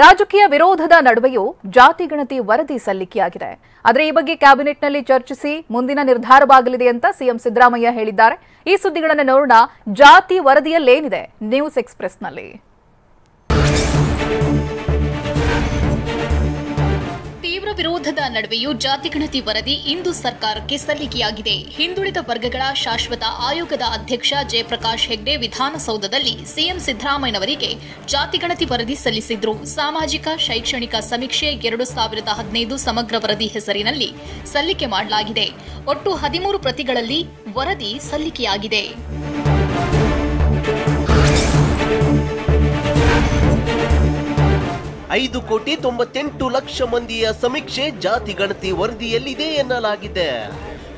ರಾಜಕೀಯ ವಿರೋಧದ ನಡುವೆಯೂ ಜಾತಿ ಗಣತಿ ವರದಿ ಸಲ್ಲಿಕೆಯಾಗಿದೆ. ಆದರೆ ಈ ಬಗ್ಗೆ ಕ್ಯಾಬಿನೆಟ್ನಲ್ಲಿ ಚರ್ಚಿಸಿ ಮುಂದಿನ ನಿರ್ಧಾರವಾಗಲಿದೆ ಅಂತ ಸಿಎಂ ಸಿದ್ದರಾಮಯ್ಯ ಹೇಳಿದ್ದಾರೆ. ಈ ಸುದ್ದಿಗಳನ್ನು ನೋಡೋಣ. ಜಾತಿ ವರದಿಯಲ್ಲೇನಿದೆ ನ್ಯೂಸ್ ಎಕ್ಸ್‌ಪ್ರೆಸ್‌ನಲ್ಲಿ. ತೀವ್ರ ವಿರೋಧದ ನಡುವೆಯೂ ಜಾತಿ ಗಣತಿ ವರದಿ ಇಂದು ಸರ್ಕಾರಕ್ಕೆ ಸಲ್ಲಿಕೆಯಾಗಿದೆ. ಹಿಂದುಳಿದ ವರ್ಗಗಳ ಶಾಶ್ವತ ಆಯೋಗದ ಅಧ್ಯಕ್ಷ ಜಯಪ್ರಕಾಶ್ ಹೆಗ್ಡೆ ವಿಧಾನಸೌಧದಲ್ಲಿ ಸಿಎಂ ಸಿದ್ದರಾಮಯ್ಯನವರಿಗೆ ಜಾತಿ ಗಣತಿ ವರದಿ ಸಲ್ಲಿಸಿದ್ರು. ಸಾಮಾಜಿಕ ಶೈಕ್ಷಣಿಕ ಸಮೀಕ್ಷೆ 2015 ಸಮಗ್ರ ವರದಿ ಹೆಸರಿನಲ್ಲಿ ಸಲ್ಲಿಕೆ ಮಾಡಲಾಗಿದೆ. ಒಟ್ಟು 13 ಪ್ರತಿಗಳಲ್ಲಿ ವರದಿ ಸಲ್ಲಿಕೆಯಾಗಿದೆ. 5,98,00,000 ಮಂದಿಯ ಸಮೀಕ್ಷೆ ಜಾತಿ ಗಣತಿ ವರದಿಯಲ್ಲಿದೆ ಎನ್ನಲಾಗಿದೆ.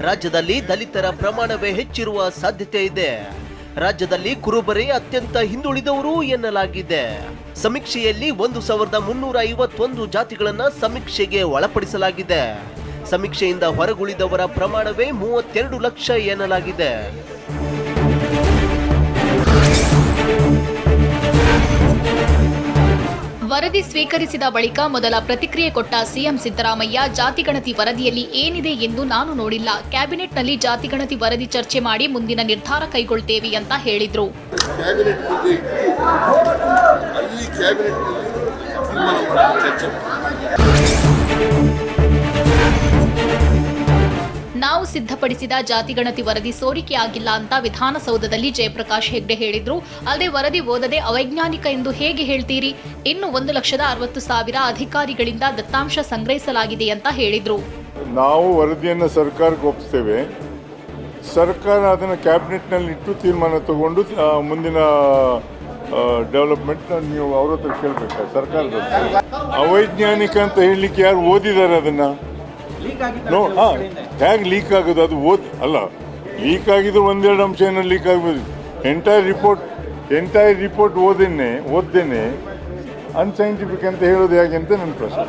ರಾಜ್ಯದಲ್ಲಿ ದಲಿತರ ಪ್ರಮಾಣವೇ ಹೆಚ್ಚಿರುವ ಸಾಧ್ಯತೆ ಇದೆ. ರಾಜ್ಯದಲ್ಲಿ ಕುರುಬರೇ ಅತ್ಯಂತ ಹಿಂದುಳಿದವರು ಎನ್ನಲಾಗಿದೆ. ಸಮೀಕ್ಷೆಯಲ್ಲಿ 1,351 ಜಾತಿಗಳನ್ನ ಸಮೀಕ್ಷೆಗೆ ಒಳಪಡಿಸಲಾಗಿದೆ. ಸಮೀಕ್ಷೆಯಿಂದ ಹೊರಗುಳಿದವರ ಪ್ರಮಾಣವೇ 32 ಲಕ್ಷ ಎನ್ನಲಾಗಿದೆ. ವರದಿ ಸ್ವೀಕರಿಸಿದ ಬಳಿಕ ಮೊದಲ ಪ್ರತಿಕ್ರಿಯೆ ಕೊಟ್ಟ ಸಿಎಂ ಸಿದ್ದರಾಮಯ್ಯ, ಜಾತಿ ಗಣತಿ ವರದಿಯಲ್ಲಿ ಏನಿದೆ ಎಂದು ನಾನು ನೋಡಿಲ್ಲ. ಕ್ಯಾಬಿನೆಟ್ನಲ್ಲಿ ಜಾತಿ ಗಣತಿ ವರದಿ ಚರ್ಚೆ ಮಾಡಿ ಮುಂದಿನ ನಿರ್ಧಾರ ಕೈಗೊಳ್ತೇವೆ ಅಂತ ಹೇಳಿದ್ರು. ನಾವು ಸಿದ್ಧಪಡಿಸಿದ ಜಾತಿ ಗಣತಿ ವರದಿ ಸೋರಿಕೆಯಾಗಿಲ್ಲ ಅಂತ ವಿಧಾನಸೌಧದಲ್ಲಿ ಜಯಪ್ರಕಾಶ್ ಹೆಗ್ಡೆ ಹೇಳಿದ್ರು. ಅಲ್ಲದೆ ವರದಿ ಓದದೆ ಅವೈಜ್ಞಾನಿಕ ಎಂದು ಹೇಗೆ ಹೇಳ್ತೀರಿ? ಇನ್ನು 1,60,000 ಅಧಿಕಾರಿಗಳಿಂದ ದತ್ತಾಂಶ ಸಂಗ್ರಹಿಸಲಾಗಿದೆ ಅಂತ ಹೇಳಿದ್ರು. ನಾವು ವರದಿಯನ್ನು ಸರ್ಕಾರಕ್ಕೆ ಒಪ್ಪಿಸ್ತೇವೆ. ಸರ್ಕಾರ ಅದನ್ನು ಕ್ಯಾಬಿನೆಟ್ನಲ್ಲಿ ಇಟ್ಟು ತೀರ್ಮಾನ ತಗೊಂಡು ಮುಂದಿನ ಡೆವಲಪ್ಮೆಂಟ್ ನೀವು ಅವ್ರ ಹತ್ರ ಕೇಳಬೇಕು. ಸರ್ಕಾರದ ಅವೈಜ್ಞಾನಿಕ ಅಂತ ಹೇಳಲಿಕ್ಕೆ ಯಾರು ಓದಿದ್ದಾರೆ ಅದನ್ನ? ಹೇಗೆ ಲೀಕ್ ಆಗೋದು? ಅದು ಅಲ್ಲ, ಲೀಕ್ ಆಗಿದ್ದು ಒಂದೆರಡು ಅಂಶ ಏನೋ ಲೀಕ್ ಆಗ್ಬೋದು. ಎಂಟೈರ್ ರಿಪೋರ್ಟ್ ಓದ್ದೇನೆ ಅನ್ಸೈಂಟಿಫಿಕ್ ಅಂತ ಹೇಳೋದು ಹೇಗೆ ಅಂತ ನನ್ನ ಪ್ರಶ್ನೆ.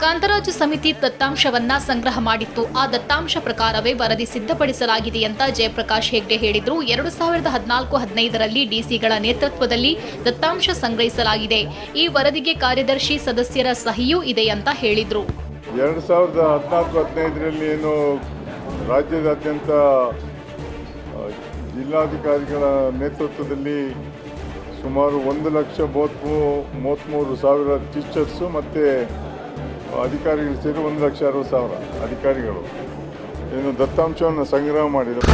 ಕಾಂತರಾಜು ಸಮಿತಿ ದತ್ತಾಂಶವನ್ನ ಸಂಗ್ರಹ ಮಾಡಿತ್ತು. ಆ ದತ್ತಾಂಶ ಪ್ರಕಾರವೇ ವರದಿ ಸಿದ್ಧಪಡಿಸಲಾಗಿದೆ ಅಂತ ಜಯಪ್ರಕಾಶ್ ಹೆಗ್ಡೆ ಹೇಳಿದ್ರು. 2014-15ರಲ್ಲಿ ಡಿಸಿಗಳ ನೇತೃತ್ವದಲ್ಲಿ ದತ್ತಾಂಶ ಸಂಗ್ರಹಿಸಲಾಗಿದೆ. ಈ ವರದಿಗೆ ಕಾರ್ಯದರ್ಶಿ ಸದಸ್ಯರ ಸಹಿಯೂ ಇದೆ ಅಂತ ಹೇಳಿದ್ರು. 2014-15ರಲ್ಲಿ ಏನು ರಾಜ್ಯದಾದ್ಯಂತ ಜಿಲ್ಲಾಧಿಕಾರಿಗಳ ನೇತೃತ್ವದಲ್ಲಿ ಸುಮಾರು 1,33,000 ಟೀಚರ್ಸು ಮತ್ತು ಅಧಿಕಾರಿಗಳು ಸೇರಿ 1,60,000 ಅಧಿಕಾರಿಗಳು ಏನು ದತ್ತಾಂಶವನ್ನು ಸಂಗ್ರಹ ಮಾಡಿದರು.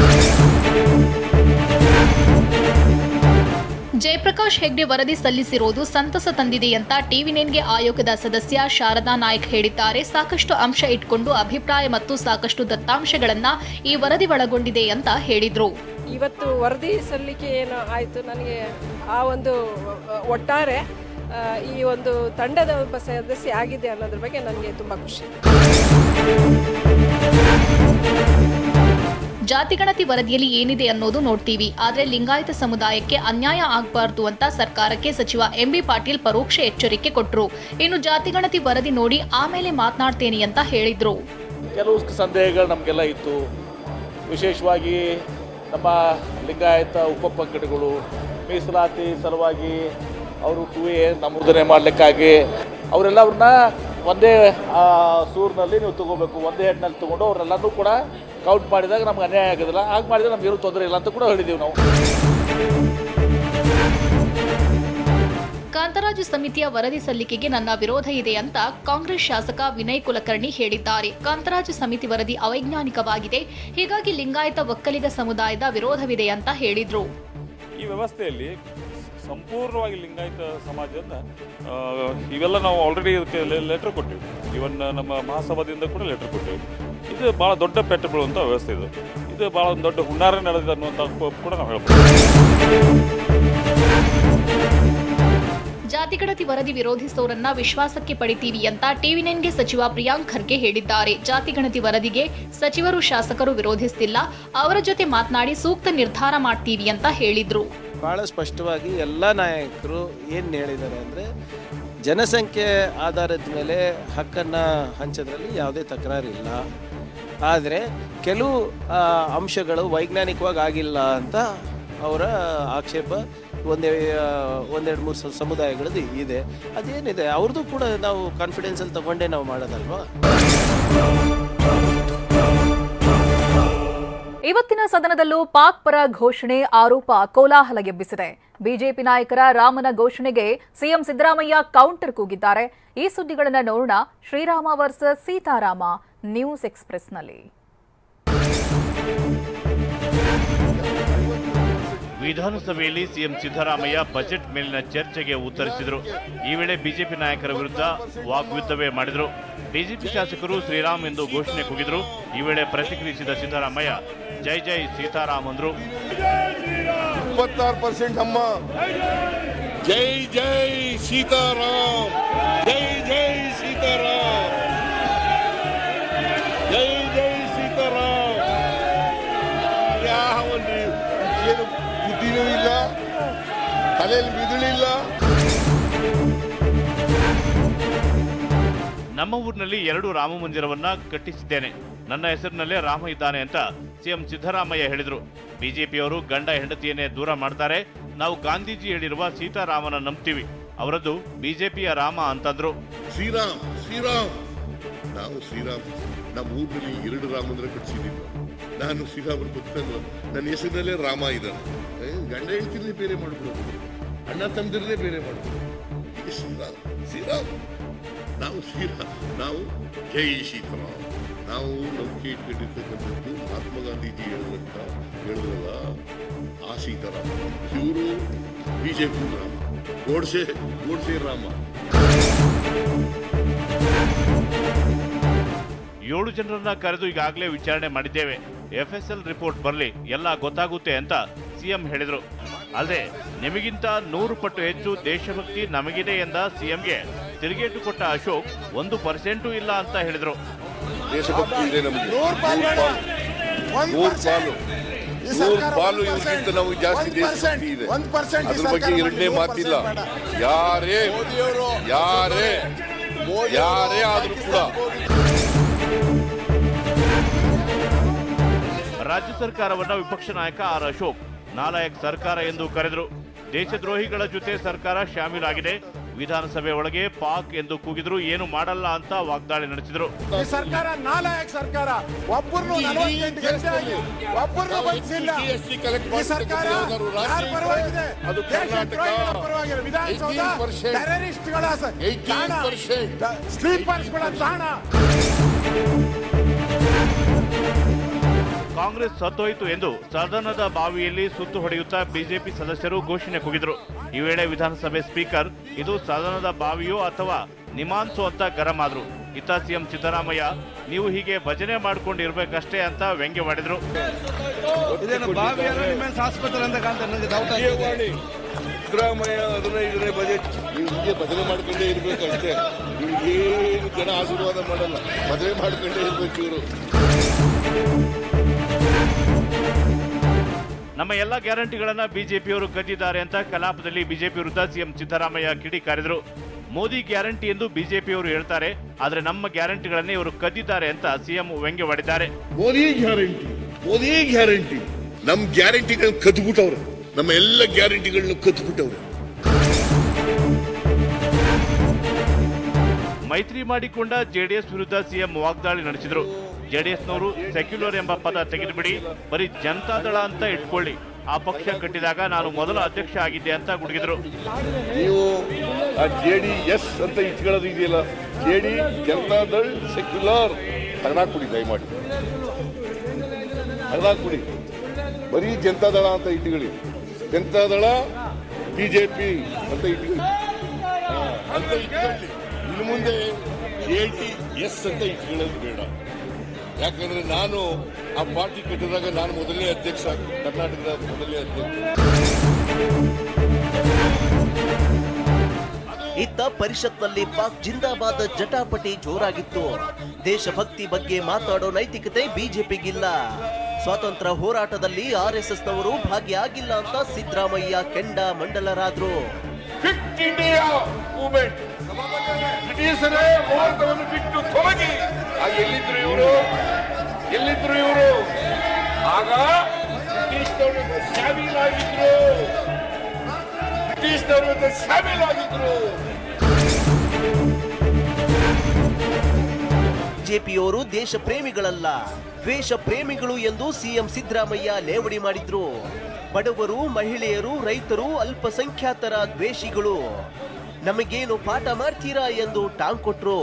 ಜಯಪ್ರಕಾಶ್ ಹೆಗ್ಡೆ ವರದಿ ಸಲ್ಲಿಸಿರುವುದು ಸಂತಸ ತಂದಿದೆ ಅಂತ ಟಿವಿ9ಗೆ ಆಯೋಗದ ಸದಸ್ಯ ಶಾರದಾ ನಾಯ್ಕ್ ಹೇಳಿದ್ದಾರೆ. ಸಾಕಷ್ಟು ಅಂಶ ಇಟ್ಕೊಂಡು ಅಭಿಪ್ರಾಯ ಮತ್ತು ಸಾಕಷ್ಟು ದತ್ತಾಂಶಗಳನ್ನ ಈ ವರದಿ ಒಳಗೊಂಡಿದೆ ಅಂತ ಹೇಳಿದ್ರು. ಇವತ್ತು ವರದಿ ಸಲ್ಲಿಕೆ ಏನು ಆಯಿತು, ನನಗೆ ಆ ಒಂದು ಒಟ್ಟಾರೆ ಈ ಒಂದು ತಂಡದ ಒಬ್ಬ ಸದಸ್ಯ ಆಗಿದೆ ಅನ್ನೋದ್ರ ಬಗ್ಗೆ ನನಗೆ ತುಂಬ ಖುಷಿ. ಜಾತಿ ಗಣತಿ ವರದಿಯಲ್ಲಿ ಏನಿದೆ ಅನ್ನೋದು ನೋಡ್ತೀವಿ, ಆದ್ರೆ ಲಿಂಗಾಯತ ಸಮುದಾಯಕ್ಕೆ ಅನ್ಯಾಯ ಆಗಬಾರ್ದು ಅಂತ ಸರ್ಕಾರಕ್ಕೆ ಸಚಿವ ಎಂಬಿ ಪಾಟೀಲ್ ಪರೋಕ್ಷ ಎಚ್ಚರಿಕೆ ಕೊಟ್ಟರು. ಇನ್ನು ಜಾತಿ ಗಣತಿ ವರದಿ ನೋಡಿ ಆಮೇಲೆ ಮಾತನಾಡ್ತೇನೆ ಅಂತ ಹೇಳಿದ್ರು. ಕೆಲವು ಸಂದೇಹಗಳು ನಮಗೆಲ್ಲ ಇತ್ತು. ವಿಶೇಷವಾಗಿ ನಮ್ಮ ಲಿಂಗಾಯತ ಉಪಪಂಗಡಗಳು ಮೀಸಲಾತಿ ಸಲುವಾಗಿ ಅವರು 2A ನಮೂದನೆ ಮಾಡಲಿಕ್ಕಾಗಿ ಅವರೆಲ್ಲವ್ರನ್ನ ಒಂದೇ ಸೂರಿನಲ್ಲಿ ನೀವು ತಗೋಬೇಕು, ಒಂದೇ ಹೆಡ್ನಲ್ಲಿ ತೊಗೊಂಡು ಅವರೆಲ್ಲರೂ ಕೂಡ ಕೌಂಟ್ ಮಾಡಿದಾಗ ನಮ್ಗೆ ಅನ್ಯಾಯ ಆಗೋದಿಲ್ಲ. ಹಾಗೆ ಮಾಡಿದರೆ ನಮ್ಗೆ ಏನೂ ತೊಂದರೆ ಇಲ್ಲ ಅಂತ ಕೂಡ ಹೇಳಿದ್ದೀವಿ ನಾವು. ಕಾಂತರಾಜು ಸಮಿತಿಯ ವರದಿ ಸಲ್ಲಿಕೆಗೆ ನನ್ನ ವಿರೋಧ ಇದೆ ಅಂತ ಕಾಂಗ್ರೆಸ್ ಶಾಸಕ ವಿನಯ್ ಕುಲಕರ್ಣಿ ಹೇಳಿದ್ದಾರೆ. ಕಾಂತರಾಜು ಸಮಿತಿ ವರದಿ ಅವೈಜ್ಞಾನಿಕವಾಗಿದೆ, ಹೀಗಾಗಿ ಲಿಂಗಾಯತ ಒಕ್ಕಲಿಗ ಸಮುದಾಯದ ವಿರೋಧವಿದೆ ಅಂತ ಹೇಳಿದ್ರು. ಈ ವ್ಯವಸ್ಥೆಯಲ್ಲಿ ಸಂಪೂರ್ಣವಾಗಿ ಲಿಂಗಾಯತ ಸಮಾಜದ ಇವೆಲ್ಲ ನಾವು ಆಲ್ರೆಡಿ ಇದಕ್ಕೆ ಲೆಟರ್ ಕೊಟ್ಟಿವಿ. ಇವನ್ ನಮ್ಮ ಮಹಾಸಭಾದಿಂದ ಕೂಡ ಲೆಟರ್ ಕೊಟ್ಟಿವಿ. ಇದು ಭಾಳ ದೊಡ್ಡ ಪೆಟ್ಟು ಬೀಳುವಂಥ ವ್ಯವಸ್ಥೆ ಇದು ಭಾಳ ಒಂದು ದೊಡ್ಡ ಹುನ್ನಾರ ನಡೆದಿದೆ ಅನ್ನುವಂಥ ಕೂಡ ನಾವು ಹೇಳ್ಬೋದು. ಜಾತಿ ಗಣತಿ ವರದಿ ವಿರೋಧಿಸೋರನ್ನ ವಿಶ್ವಾಸಕ್ಕೆ ಪಡಿತೀವಿ ಅಂತ ಟಿವಿ9ಗೆ ಸಚಿವ ಪ್ರಿಯಾಂಕ್ ಖರ್ಗೆ ಹೇಳಿದ್ದಾರೆ. ಜಾತಿ ಗಣತಿ ವರದಿಗೆ ಸಚಿವರು ಶಾಸಕರು ವಿರೋಧಿಸ್ತಿಲ್ಲ, ಅವರ ಜೊತೆ ಮಾತನಾಡಿ ಸೂಕ್ತ ನಿರ್ಧಾರ ಮಾಡ್ತೀವಿ ಅಂತ ಹೇಳಿದ್ರು. ಭಾಳ ಸ್ಪಷ್ಟವಾಗಿ ಎಲ್ಲ ನಾಯಕರು ಏನು ಹೇಳಿದ್ದಾರೆ ಅಂದರೆ, ಜನಸಂಖ್ಯೆ ಆಧಾರದ ಮೇಲೆ ಹಕ್ಕನ್ನು ಹಂಚೋದ್ರಲ್ಲಿ ಯಾವುದೇ ತಕರಾರಿಲ್ಲ, ಆದರೆ ಕೆಲವು ಅಂಶಗಳು ವೈಜ್ಞಾನಿಕವಾಗಿ ಆಗಿಲ್ಲ ಅಂತ ಅವರ ಆಕ್ಷೇಪ ಒಂದೆರಡು ಮೂರು ಸಮುದಾಯಗಳದ್ದು ಇದೆ. ಅದೇನಿದೆ ಅವ್ರದ್ದು ಕೂಡ ನಾವು ಕಾನ್ಫಿಡೆನ್ಸಲ್ಲಿ ತಗೊಂಡೇ ನಾವು ಮಾಡೋದಲ್ವಾ. ಇವತ್ತಿನ ಸದನದಲ್ಲೂ ಪಾಕ್ ಪರ ಘೋಷಣೆ ಆರೋಪ ಕೋಲಾಹಲ ಎಬ್ಬಿಸಿದೆ. ಬಿಜೆಪಿ ನಾಯಕರ ರಾಮನ ಘೋಷಣೆಗೆ ಸಿಎಂ ಸಿದ್ದರಾಮಯ್ಯ ಕೌಂಟರ್ ಕೂಗಿದ್ದಾರೆ. ಈ ಸುದ್ದಿಗಳನ್ನು ನೋಡೋಣ ಶ್ರೀರಾಮ ವರ್ಸಸ್ ಸೀತಾರಾಮ ನ್ಯೂಸ್ ಎಕ್ಸ್‌ಪ್ರೆಸ್ನಲ್ಲಿ. ವಿಧಾನಸಭೆಯಲ್ಲಿ ಸಿಎಂ ಸಿದ್ದರಾಮಯ್ಯ ಬಜೆಟ್ ಮೇಲಿನ ಚರ್ಚೆಗೆ ಉತ್ತರಿಸಿದರು. ಈ ವೇಳೆ ಬಿಜೆಪಿ ನಾಯಕರ ವಿರುದ್ಧ ವಾಗ್ಯುದ್ಧವೇ ಮಾಡಿದರು. ಬಿಜೆಪಿ ಶಾಸಕರು ಶ್ರೀರಾಮ್ ಎಂದು ಘೋಷಣೆ ಕೂಗಿದರು. ಈ ವೇಳೆ ಪ್ರತಿಕ್ರಿಯಿಸಿದ ಸಿದ್ದರಾಮಯ್ಯ ಜೈ ಜೈ ಸೀತಾರಾಮ್ ಅಂದ್ರು. 26% ಅಮ್ಮ ಜೈ ಜೈ ಸೀತಾರಾಮ್, ಜೈ ಜೈ ಸೀತಾರಾಮ್, ಜೈ ಜೈ ಸೀತಾರಾಮ್. ಯಾವ ಏನು ಬುದ್ಧಿನೂ ಇಲ್ಲ, ತಲೆಯಲ್ಲಿ ಮಿದುಳಿಲ್ಲ. ನಮ್ಮ ಊರಿನಲ್ಲಿ 2 ರಾಮ ಮಂದಿರವನ್ನ ಕಟ್ಟಿಸಿದ್ದೇನೆ. ನನ್ನ ಹೆಸರಿನಲ್ಲೇ ರಾಮ ಇದ್ದಾನೆ ಅಂತ ಸಿಎಂ ಸಿದ್ದರಾಮಯ್ಯ ಹೇಳಿದರು. ಬಿಜೆಪಿಯವರು ಗಂಡ ಹೆಂಡತಿಯನ್ನೇ ದೂರ ಮಾಡ್ತಾರೆ. ನಾವು ಗಾಂಧೀಜಿ ಹೇಳಿರುವ ಸೀತಾರಾಮನ ನಂಬ್ತೀವಿ, ಅವರದ್ದು ಬಿಜೆಪಿಯ ರಾಮ ಅಂತಂದ್ರು. ಶ್ರೀರಾಮ್ ಶ್ರೀರಾಮ್, ನಾವು ಶ್ರೀರಾಮ್. ನಮ್ಮ ಊರಿನಲ್ಲಿ 2 ರಾಮ ಮಂದಿರ ಕಟ್ಟಿಸಿದ್ದೀವಿ. ನಾನು ಶ್ರೀರಾಮನ ಭಕ್ತಲ್ಲ, ನನ್ನ ಹೆಸರಿನಲ್ಲೇ ರಾಮ ಇದ್ದಾನೆ. ಗಂಡ ಹೆಂಡತಿನೇ ಬೇರೆ ಮಾಡ್ಬಿಡೋದು, ಅಣ್ಣ ತಮ್ಮದಿರನ್ನೇ ಬೇರೆ ಮಾಡ್ಬೋದು. ಶ್ರೀರಾಮ್ ಶ್ರೀರಾಮ್, ನಾವು ಶ್ರೀರಾಮ್, ನಾವು ಜೈ ಸೀತಾರಾಮ್. ನಾವು ನಂಬಿಕೆ ಇಟ್ಕೊಂಡಿರ್ತಕ್ಕಂಥದ್ದು ಮಹಾತ್ಮ ಗಾಂಧೀಜಿ ಹೇಳಿದ್ರಲ್ಲ ಆ ಸೀತಾರಾಮ. ಇವರು ಬಿಜೆಪಿ ರಾಮ, ಗೋಡ್ಸೆ ರಾಮ. 7 ಜನರನ್ನ ಕರೆದು ಈಗಾಗಲೇ ವಿಚಾರಣೆ ಮಾಡಿದ್ದೇವೆ. FSL ರಿಪೋರ್ಟ್ ಬರಲಿ, ಎಲ್ಲ ಗೊತ್ತಾಗುತ್ತೆ ಅಂತ ಸಿಎಂ ಹೇಳಿದರು. ಅಲ್ಲದೆ ನಿಮಗಿಂತ 100 ಪಟ್ಟು ಹೆಚ್ಚು ದೇಶಭಕ್ತಿ ನಮಗಿದೆ ಎಂದ ಸಿಎಂಗೆ ತಿರುಗೇಟು ಕೊಟ್ಟ ಅಶೋಕ್ 1% ಇಲ್ಲ ಅಂತ ಹೇಳಿದರು. ದೇಶಭಕ್ತಿ ಇದೆ ನಮಗೆ, 100 ಪಾಲು ಇವರಿಗಿಂತ ನಮಗೆ ಜಾಸ್ತಿ ದೇಶಭಕ್ತಿ ಇದೆ. ಅದ್ರ ಬಗ್ಗೆ ಎರಡನೇ ಮಾತಿಲ್ಲ. ಯಾರೇ ಆದ್ರೂ ಕೂಡ. ರಾಜ್ಯ ಸರ್ಕಾರವನ್ನ ವಿಪಕ್ಷ ನಾಯಕ ಆರ್ ಅಶೋಕ್ ನಾಲಾಯಕ್ ಸರ್ಕಾರ ಎಂದು ಕರೆದರು. ದೇಶದ್ರೋಹಿಗಳ ಜೊತೆ ಸರ್ಕಾರ ಶಾಮೀಲಾಗಿದೆ. ವಿಧಾನಸಭೆ ಒಳಗೆ ಪಾಕ್ ಎಂದು ಕೂಗಿದ್ರು, ಏನು ಮಾಡಲ್ಲ ಅಂತ ವಾಗ್ದಾಳಿ ನಡೆಸಿದರು. ಈ ಸರ್ಕಾರ ನಾಲಾಯಕ್ ಸರ್ಕಾರ, ಒಬ್ಬರನ್ನು 48 ಗಂಟೆ ಆಗಿ ಒಬ್ಬರನ್ನು ಬಂಧಿಸಿಲ್ಲ. ಈ ಸರ್ಕಾರ ಯಾರ ಪರವಾಗಿದೆ? ದೇಶದ್ರೋಹಿಗಳ ಪರವಾಗಿದೆ. ವಿಧಾನಸೌಧ ಟೆರರಿಸ್ಟ್ಗಳ ತಾಣ, ಸ್ಲೀಪರ್ಸ್ಗಳ ತಾಣ. ಕಾಂಗ್ರೆಸ್ ಸತ್ತೋಯಿತು ಎಂದು ಸದನದ ಬಾವಿಯಲ್ಲಿ ಸುತ್ತು ಹೊಡೆಯುತ್ತಾ ಬಿಜೆಪಿ ಸದಸ್ಯರು ಘೋಷಣೆ ಕೂಗಿದರು. ಈ ವೇಳೆ ವಿಧಾನಸಭೆ ಸ್ಪೀಕರ್ ಇದು ಸದನದ ಬಾವಿಯೋ ಅಥವಾ ನಿಮಾನ್ಸೋ ಅಂತ ಗರಂ ಆದ್ರು. ಇತ್ತ ಸಿಎಂ ಸಿದ್ದರಾಮಯ್ಯ ನೀವು ಹೀಗೆ ಭಜನೆ ಮಾಡ್ಕೊಂಡಿರ್ಬೇಕಷ್ಟೇ ಅಂತ ವ್ಯಂಗ್ಯವಾಡಿದ್ರು. ಸಿದ್ದರಾಮಯ್ಯ 15ನೇ ಬಜೆಟ್ ನೀವು ಹೀಗೆ ಭಜನೆ ಮಾಡ್ಕೊಂಡೇ ಇರ್ಬೇಕಷ್ಟೇ. ನಿಮ್ಗೇನು ಜನ ಆಶೀರ್ವಾದ ಮಾಡಲ್ಲ, ಭಜನೆ ಮಾಡ್ಕೊಂಡೇ ಇರ್ಬೇಕು ಇವರು. ನಮ್ಮ ಎಲ್ಲ ಗ್ಯಾರಂಟಿಗಳನ್ನ ಬಿಜೆಪಿಯವರು ಕದ್ದಿದ್ದಾರೆ ಅಂತ ಕಲಾಪದಲ್ಲಿ ಬಿಜೆಪಿ ವಿರುದ್ಧ ಸಿಎಂ ಸಿದ್ದರಾಮಯ್ಯ ಕಿಡಿಕಾರಿದ್ರು. ಮೋದಿ ಗ್ಯಾರಂಟಿ ಎಂದು ಬಿಜೆಪಿಯವರು ಹೇಳ್ತಾರೆ, ಆದ್ರೆ ನಮ್ಮ ಗ್ಯಾರಂಟಿಗಳನ್ನೇ ಇವರು ಕದ್ದಿದ್ದಾರೆ ಅಂತ ಸಿಎಂ ವ್ಯಂಗ್ಯವಾಡಿದ್ದಾರೆ. ಮೋದಿ ಗ್ಯಾರಂಟಿ ನಮ್ ಗ್ಯಾರಂಟಿಗಳನ್ನ ಕದ್ಬಿಟ್ಟವ್ರೆ, ನಮ್ಮ ಎಲ್ಲ ಗ್ಯಾರಂಟಿಗಳನ್ನ ಕದ್ಬಿಟ್ಟವ್ರೆ. ಮೈತ್ರಿ ಮಾಡಿಕೊಂಡ ಜೆಡಿಎಸ್ ವಿರುದ್ಧ ಸಿಎಂ ವಾಗ್ದಾಳಿ ನಡೆಸಿದ್ರು. ಜೆಡಿಎಸ್ನವರು ಸೆಕ್ಯುಲರ್ ಎಂಬ ಪದ ತೆಗೆದುಬಿಡಿ, ಬರೀ ಜನತಾದಳ ಅಂತ ಇಟ್ಕೊಳ್ಳಿ. ಆ ಪಕ್ಷ ಕಟ್ಟಿದಾಗ ನಾನು ಮೊದಲ ಅಧ್ಯಕ್ಷ ಆಗಿದ್ದೆ ಅಂತ ಗುಡುಗಿದ್ರು. ನೀವು ಆ JDS ಅಂತ ಇಟ್ಕೊಳ್ಳೋದು ಇದೆಯಲ್ಲ, JD ಜನತಾದಳ ಸೆಕ್ಯುಲರ್ ತಗದಾಕ್ಬಿಡಿ, ದಯಮಾಡಿ ತಗದಾಕ್ಬಿಡಿ. ಬರೀ ಜನತಾದಳ ಅಂತ ಇಟ್ಕೊಳ್ಳಿ, ಜನತಾದಳ ಬಿಜೆಪಿ ಅಂತ ಇಟ್ಕೊಳ್ಳಿ. ಇನ್ನು ಮುಂದೆ JDS ಅಂತ ಇಟ್ಕೊಳ್ಳೋದು ಬೇಡ. ಯಾಕಂದ್ರೆ ನಾನು ಆ ಪಾರ್ಟಿ ಕಟ್ಟಿದಾಗ ನಾನು ಮೊದಲನೇ ಅಧ್ಯಕ್ಷ, ಕರ್ನಾಟಕದ ಮೊದಲನೇ ಅಧ್ಯಕ್ಷ. ಇತ್ತ ಪರಿಷತ್ನಲ್ಲಿ ಪಾಕ್ ಜಿಂದಾಬಾದ್ ಜಟಾಪಟಿ ಜೋರಾಗಿತ್ತು. ದೇಶಭಕ್ತಿ ಬಗ್ಗೆ ಮಾತಾಡೋ ನೈತಿಕತೆ ಬಿಜೆಪಿಗಿಲ್ಲ. ಸ್ವಾತಂತ್ರ್ಯ ಹೋರಾಟದಲ್ಲಿ RSSನವರು ಭಾಗಿಯಾಗಿಲ್ಲ ಅಂತ ಸಿದ್ದರಾಮಯ್ಯ ಕೆಂಡ ಮಂಡಲರಾದ್ರು. ಫಿಟ್ ಇಂಡಿಯಾ ಮೂವ್ಮೆಂಟ್, ಬ್ರಿಟಿಷರೇ ಭಾರತವನ್ನು ಬಿಟ್ಟು ತೊಲಗಿ. ಎಲ್ಲಿದ್ರು ಇವರು? ಆಗ ಬ್ರಿಟಿಷ್ ಶಾಮೀಲಾಗಿದ್ರು. ಬ್ರಿಟಿಷ್ನವರು ಶಾಮೀಲಾಗಿದ್ರು. ಬಿಜೆಪಿಯವರು ದೇಶ ಪ್ರೇಮಿಗಳಲ್ಲ, ದ್ವೇಷ ಪ್ರೇಮಿಗಳು ಎಂದು ಸಿಎಂ ಸಿದ್ದರಾಮಯ್ಯ ಲೇವಡಿ ಮಾಡಿದ್ರು. ಬಡವರು, ಮಹಿಳೆಯರು, ರೈತರು, ಅಲ್ಪಸಂಖ್ಯಾತರ ದ್ವೇಷಿಗಳು, ನಮಗೇನು ಪಾಠ ಮಾಡ್ತೀರಾ ಎಂದು ಟಾಂಗ್ ಕೊಟ್ರು.